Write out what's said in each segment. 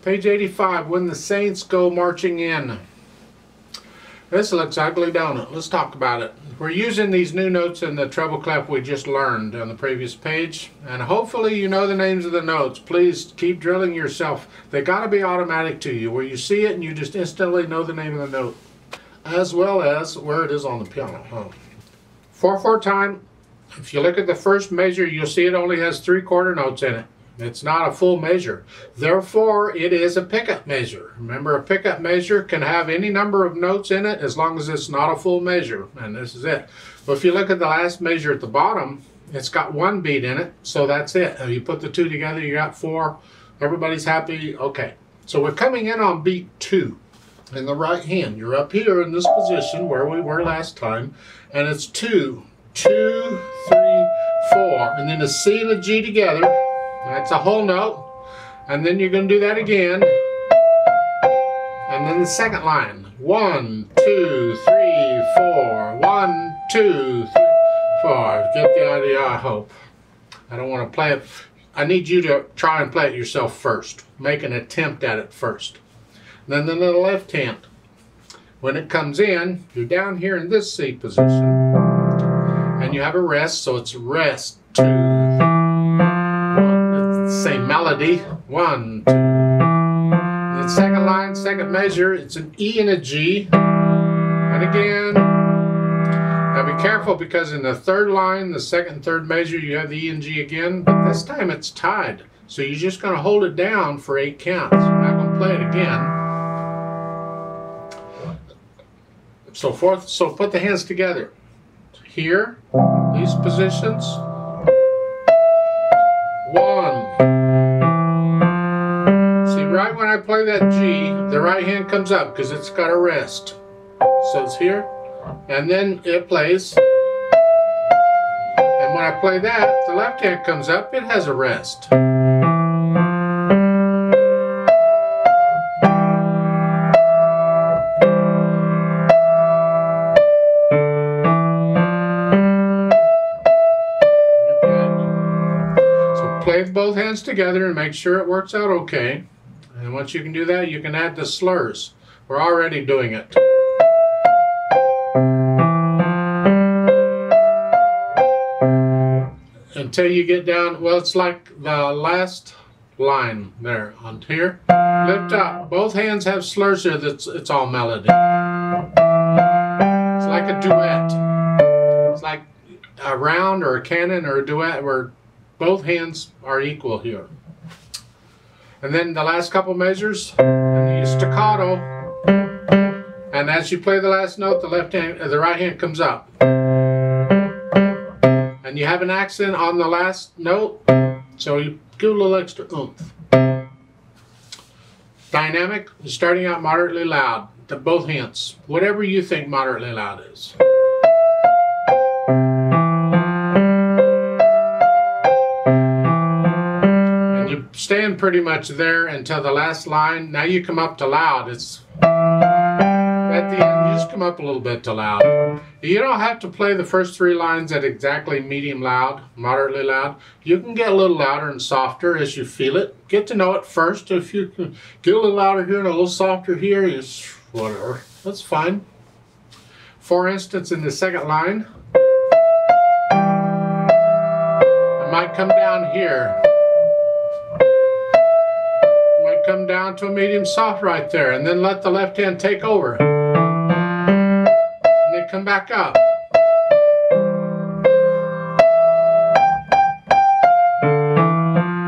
Page 85, When the Saints Go Marching In. This looks ugly, don't it? Let's talk about it. We're using these new notes in the treble clef we just learned on the previous page, and hopefully you know the names of the notes. Please keep drilling yourself. They got to be automatic to you, where you see it and you just instantly know the name of the note, as well as where it is on the piano. 4/4 time. If you look at the first measure, you'll see it only has 3/4 notes in it. It's not a full measure. Therefore, it is a pickup measure. Remember, a pickup measure can have any number of notes in it as long as it's not a full measure, and this is it. But if you look at the last measure at the bottom, it's got 1 beat in it, so that's it. If you put the 2 together, you got 4. Everybody's happy. Okay. So we're coming in on beat 2 in the right hand. You're up here in this position where we were last time, and it's 2, 2, 3, 4, and then a C and a G together. That's a whole note, and then you're going to do that again, and then the second line, 1, 2, 3, 4, 1, 2, 3, 4. Get the idea, I hope. I don't want to play it. I need you to try and play it yourself first. Make an attempt at it first. And then the left hand. When it comes in, you're down here in this C position, and you have a rest, so it's rest, 2, same melody, 1, 2. The second line, second measure, it's an E and a G, and again. Now be careful, because in the third line, the second and third measure, you have the E and G again, but this time it's tied. So you're just going to hold it down for 8 counts. I'm not going to play it again. So put the hands together. Here, these positions. 1. See, right when I play that G, the right hand comes up because it's got a rest. So it's here, and then it plays. And when I play that, the left hand comes up, it has a rest. Play both hands together and make sure it works out okay. And once you can do that, you can add the slurs. We're already doing it. Until you get down, well, it's like the last line there on here. Lift up. Both hands have slurs here. It's all melody. It's like a duet. It's like a round or a canon or a duet where both hands are equal here. And then the last couple measures, and you staccato. And as you play the last note, the right hand comes up. And you have an accent on the last note, so you give a little extra oomph. Dynamic is starting out moderately loud to both hands, whatever you think moderately loud is. Staying pretty much there until the last line. Now you come up to loud. It's at the end, you just come up a little bit to loud. You don't have to play the first 3 lines at exactly medium loud, moderately loud. You can get a little louder and softer as you feel it. Get to know it first. If you can get a little louder here and a little softer here, it's whatever. That's fine. For instance, in the second line, I might come down here. Come down to a medium soft right there, and then let the left hand take over, and then come back up.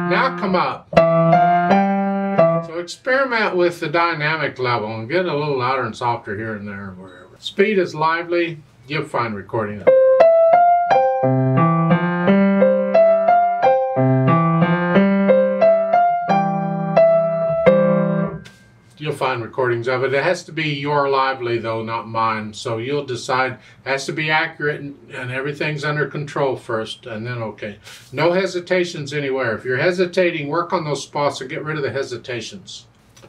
Now come up. So experiment with the dynamic level and get a little louder and softer here and there, wherever. Speed is lively. You'll find recording it. You'll find recordings of it. It has to be your lively though, not mine. So you'll decide. It has to be accurate and everything's under control first, and then okay. No hesitations anywhere. If you're hesitating, work on those spots and get rid of the hesitations.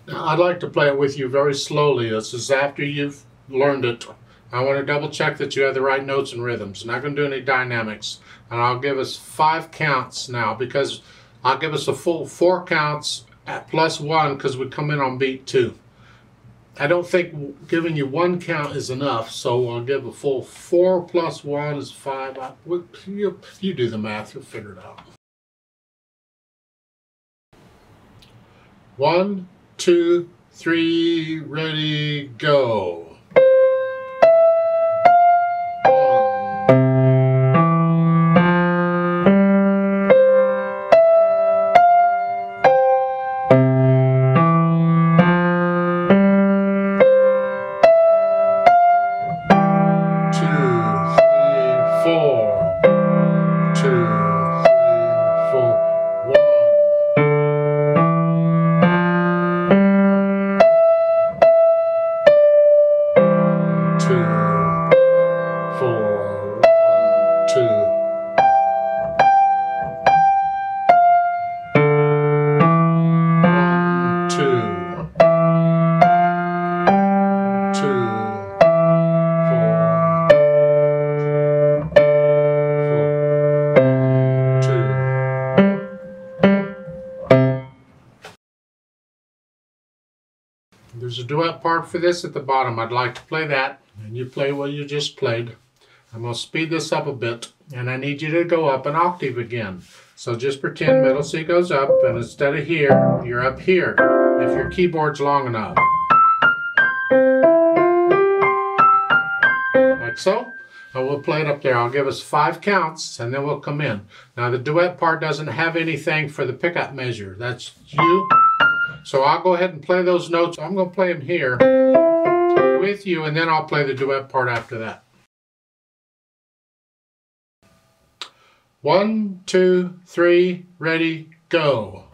Now, I'd like to play it with you very slowly. This is after you've learned it. I want to double check that you have the right notes and rhythms. I'm not going to do any dynamics. And I'll give us 5 counts now, because I'll give us a full 4 counts at +1 because we come in on beat 2. I don't think giving you 1 count is enough, so I'll give a full 4 + 1 is 5. You do the math, you'll figure it out. 1, 2, 3, ready, go. 2. There's a duet part for this at the bottom. I'd like to play that, and you play what you just played. I'm going to speed this up a bit, and I need you to go up an octave again. So just pretend middle C goes up, and instead of here, you're up here, if your keyboard's long enough. Like so. And we'll play it up there. I'll give us 5 counts, and then we'll come in. Now the duet part doesn't have anything for the pickup measure. That's you. So I'll go ahead and play those notes. I'm going to play them here with you, and then I'll play the duet part after that. 1, 2, 3, ready, go.